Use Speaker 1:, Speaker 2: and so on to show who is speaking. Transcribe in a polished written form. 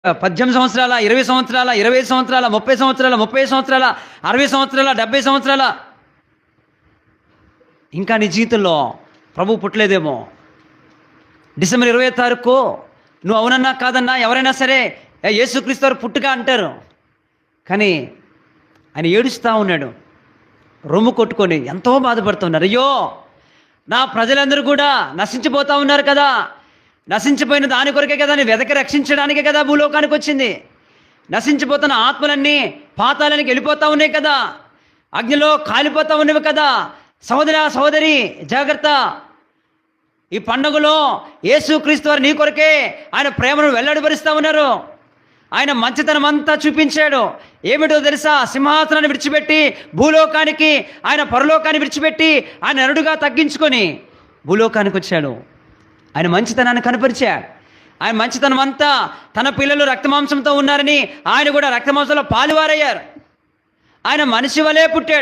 Speaker 1: 18 సంవత్సరాల, 20 సంవత్సరాల, 25 సంవత్సరాల, 30 సంవత్సరాల, 30 సంవత్సరాల, 60 సంవత్సరాల, 70 సంవత్సరాల, ఇంకా నీ జీవితంలో ప్రభు పుట్టలేదేమో. డిసెంబర్ 20వ తారీఖు నువ్వు అవునన్నా కాదన్నా ఎవరైనా సరే యేసుక్రీస్తు వారు పుట్టుక అంటారు. కానీ ఆయన ఏడుస్తూ ఉన్నాడు, రొమ్ము కొట్టుకొని ఎంతో బాధపడుతున్నారు. అయ్యో, నా ప్రజలందరూ కూడా నశించిపోతూ ఉన్నారు కదా, నశించిపోయిన దాని కొరకే కదా, నీ వెదకి రక్షించడానికే కదా భూలోకానికి వచ్చింది. నశించిపోతున్న ఆత్మలన్నీ పాతాళానికి వెళ్ళిపోతూ ఉన్నాయి కదా, అగ్నిలో కాలిపోతూ ఉన్నవి కదా. సహోదరి జాగ్రత్త. ఈ పండుగలో యేసుక్రీస్తు వారు నీ కొరకే ఆయన ప్రేమను వెల్లడిపరుస్తూ ఉన్నారు. ఆయన మంచితనం అంతా చూపించాడు. ఏమిటో తెలుసా? సింహాసనాన్ని విడిచిపెట్టి భూలోకానికి, ఆయన పరలోకాన్ని విడిచిపెట్టి ఆయన నరుడుగా తగ్గించుకొని భూలోకానికి వచ్చాడు. ఆయన మంచితనాన్ని కనపరిచాడు. ఆయన మంచితనం అంతా తన పిల్లలు రక్తమాంసంతో ఉన్నారని ఆయన కూడా రక్తమాంసంలో పాలువారయ్యారు. ఆయన మనిషి వలే పుట్టాడు.